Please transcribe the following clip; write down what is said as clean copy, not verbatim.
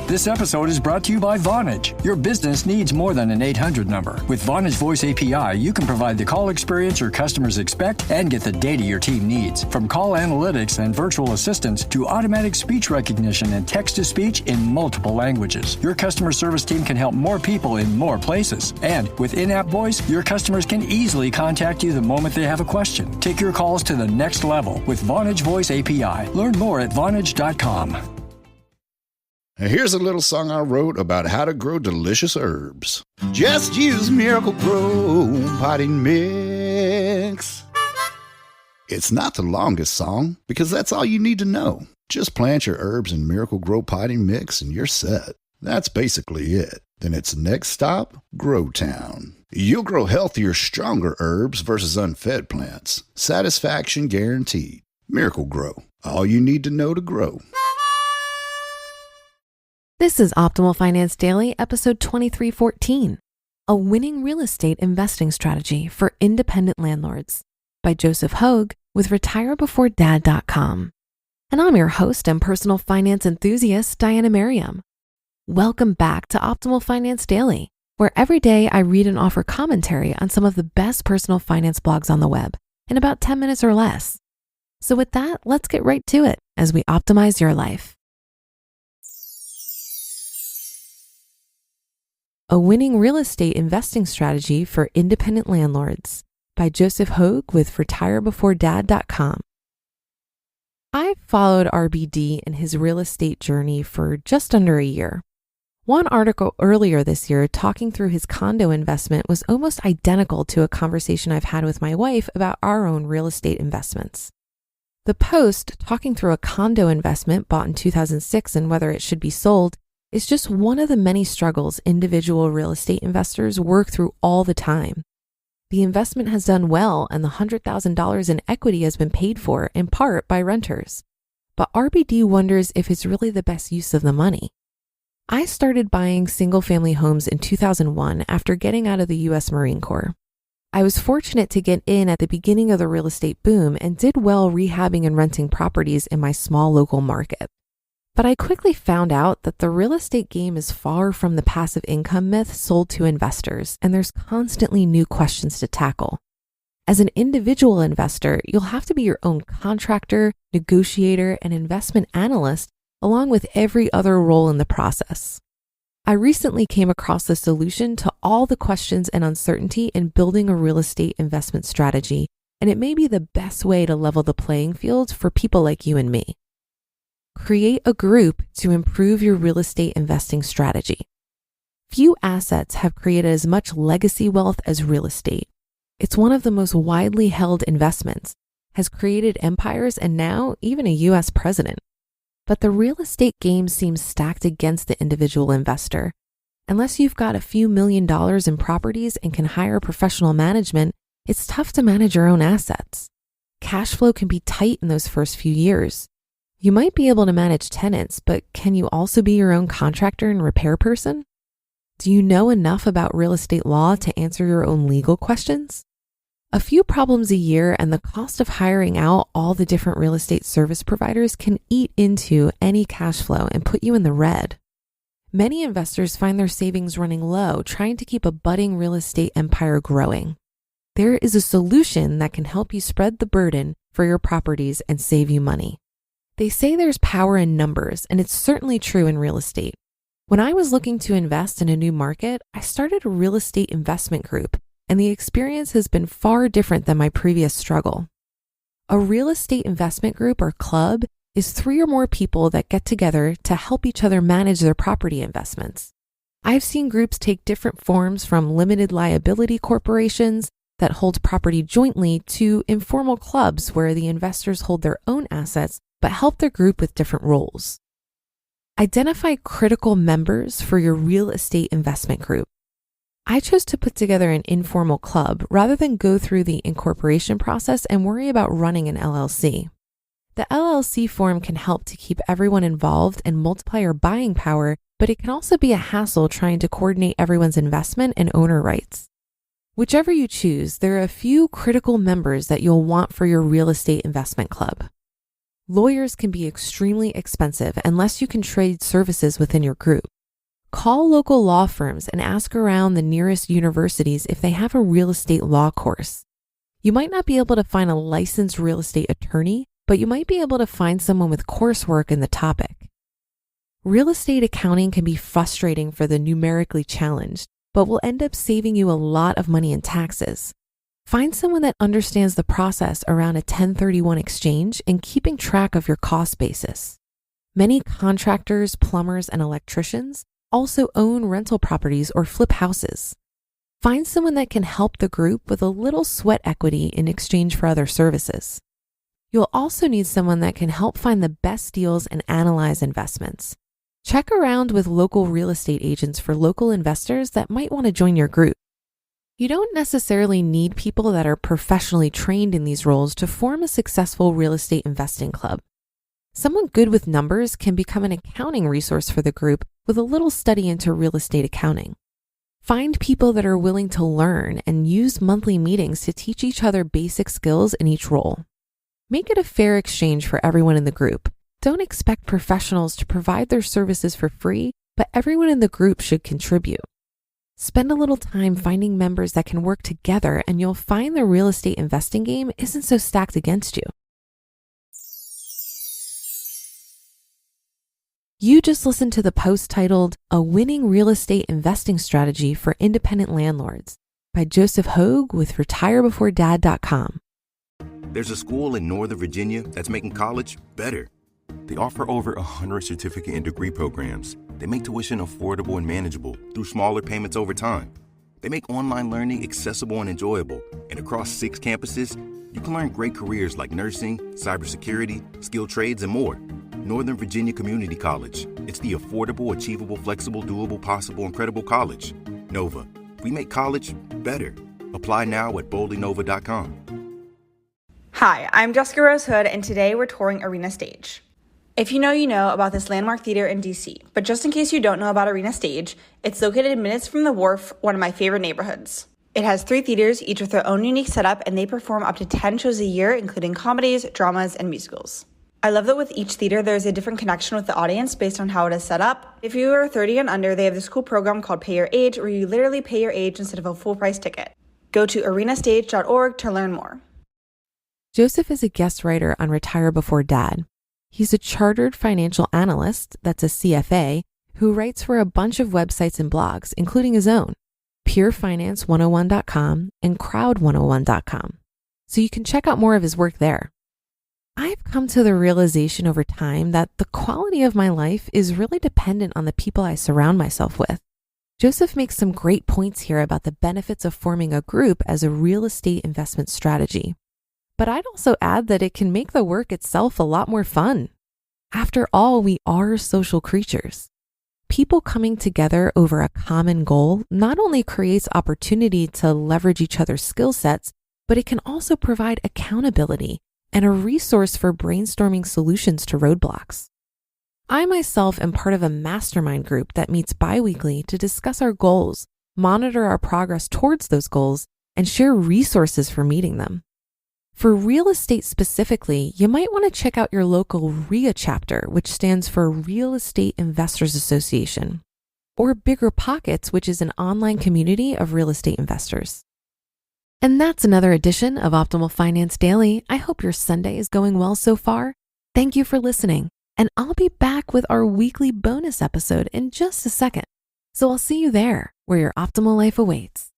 This episode is brought to you by Vonage. Your business needs more than an 800 number. With Vonage Voice API, you can provide the call experience your customers expect and get the data your team needs. From call analytics and virtual assistants to automatic speech recognition and text-to-speech in multiple languages, your customer service team can help more people in more places. And with in-app voice, your customers can easily contact you the moment they have a question. Take your calls to the next level with Vonage Voice API. Learn more at Vonage.com. Here's a little song I wrote about how to grow delicious herbs. Just use Miracle Grow potting mix. It's not the longest song because that's all you need to know. Just plant your herbs in Miracle Grow potting mix and you're set. That's basically it. Then it's next stop, Grow Town. You'll grow healthier, stronger herbs versus unfed plants. Satisfaction guaranteed. Miracle Grow. All you need to know to grow. This is Optimal Finance Daily, episode 2314, A Winning Real Estate Investing Strategy for Independent Landlords by Joseph Hogue with retirebeforedad.com. And I'm your host and personal finance enthusiast, Diana Merriam. Welcome back to Optimal Finance Daily, where every day I read and offer commentary on some of the best personal finance blogs on the web in about 10 minutes or less. So with that, let's get right to it as we optimize your life. A Winning Real Estate Investing Strategy for Independent Landlords by Joseph Hogue with retirebeforedad.com. I've followed RBD in his real estate journey for just under a year. One article earlier this year talking through his condo investment was almost identical to a conversation I've had with my wife about our own real estate investments. The post talking through a condo investment bought in 2006 and whether it should be sold is just one of the many struggles individual real estate investors work through all the time. The investment has done well and the $100,000 in equity has been paid for in part by renters. But RBD wonders if it's really the best use of the money. I started buying single-family homes in 2001 after getting out of the U.S. Marine Corps. I was fortunate to get in at the beginning of the real estate boom and did well rehabbing and renting properties in my small local market. But I quickly found out that the real estate game is far from the passive income myth sold to investors, and there's constantly new questions to tackle. As an individual investor, you'll have to be your own contractor, negotiator, and investment analyst, along with every other role in the process. I recently came across the solution to all the questions and uncertainty in building a real estate investment strategy, and it may be the best way to level the playing field for people like you and me. Create a group to improve your real estate investing strategy. Few assets have created as much legacy wealth as real estate. It's one of the most widely held investments, has created empires and now even a US president. But the real estate game seems stacked against the individual investor. Unless you've got a few $1 million in properties and can hire professional management, it's tough to manage your own assets. Cash flow can be tight in those first few years. You might be able to manage tenants, but can you also be your own contractor and repair person? Do you know enough about real estate law to answer your own legal questions? A few problems a year and the cost of hiring out all the different real estate service providers can eat into any cash flow and put you in the red. Many investors find their savings running low, trying to keep a budding real estate empire growing. There is a solution that can help you spread the burden for your properties and save you money. They say there's power in numbers, and it's certainly true in real estate. When I was looking to invest in a new market, I started a real estate investment group, and the experience has been far different than my previous struggle. A real estate investment group or club is 3 or more people that get together to help each other manage their property investments. I've seen groups take different forms from limited liability corporations that hold property jointly to informal clubs where the investors hold their own assets but help their group with different roles. Identify critical members for your real estate investment group. I chose to put together an informal club rather than go through the incorporation process and worry about running an LLC. The LLC form can help to keep everyone involved and multiply your buying power, but it can also be a hassle trying to coordinate everyone's investment and owner rights. Whichever you choose, there are a few critical members that you'll want for your real estate investment club. Lawyers can be extremely expensive unless you can trade services within your group. Call local law firms and ask around the nearest universities if they have a real estate law course. You might not be able to find a licensed real estate attorney, but you might be able to find someone with coursework in the topic. Real estate accounting can be frustrating for the numerically challenged, but will end up saving you a lot of money in taxes. Find someone that understands the process around a 1031 exchange and keeping track of your cost basis. Many contractors, plumbers, and electricians also own rental properties or flip houses. Find someone that can help the group with a little sweat equity in exchange for other services. You'll also need someone that can help find the best deals and analyze investments. Check around with local real estate agents for local investors that might want to join your group. You don't necessarily need people that are professionally trained in these roles to form a successful real estate investing club. Someone good with numbers can become an accounting resource for the group with a little study into real estate accounting. Find people that are willing to learn and use monthly meetings to teach each other basic skills in each role. Make it a fair exchange for everyone in the group. Don't expect professionals to provide their services for free, but everyone in the group should contribute. Spend a little time finding members that can work together, and you'll find the real estate investing game isn't so stacked against you. You just listened to the post titled A Winning Real Estate Investing Strategy for Independent Landlords by Joseph Hogue with RetireBeforeDad.com. There's a school in Northern Virginia that's making college better. They offer over 100 certificate and degree programs. They make tuition affordable and manageable through smaller payments over time. They make online learning accessible and enjoyable. And across 6 campuses, you can learn great careers like nursing, cybersecurity, skilled trades, and more. Northern Virginia Community College. It's the affordable, achievable, flexible, doable, possible, incredible college. Nova. We make college better. Apply now at boldeynova.com. Hi, I'm Jessica Rose Hood, and today we're touring Arena Stage. If you know about this landmark theater in DC, but just in case you don't know about Arena Stage, it's located minutes from the Wharf, one of my favorite neighborhoods. It has 3 theaters, each with their own unique setup, and they perform up to 10 shows a year, including comedies, dramas, and musicals. I love that with each theater, there's a different connection with the audience based on how it is set up. If you are 30 and under, they have this cool program called Pay Your Age, where you literally pay your age instead of a full-price ticket. Go to arenastage.org to learn more. Joseph is a guest writer on Retire Before Dad. He's a chartered financial analyst, that's a CFA, who writes for a bunch of websites and blogs, including his own, PureFinance101.com and Crowd101.com. So you can check out more of his work there. I've come to the realization over time that the quality of my life is really dependent on the people I surround myself with. Joseph makes some great points here about the benefits of forming a group as a real estate investment strategy. But I'd also add that it can make the work itself a lot more fun. After all, we are social creatures. People coming together over a common goal not only creates opportunity to leverage each other's skill sets, but it can also provide accountability and a resource for brainstorming solutions to roadblocks. I myself am part of a mastermind group that meets bi-weekly to discuss our goals, monitor our progress towards those goals, and share resources for meeting them. For real estate specifically, you might want to check out your local REIA chapter, which stands for Real Estate Investors Association, or Bigger Pockets, which is an online community of real estate investors. And that's another edition of Optimal Finance Daily. I hope your Sunday is going well so far. Thank you for listening, and I'll be back with our weekly bonus episode in just a second. So I'll see you there, where your optimal life awaits.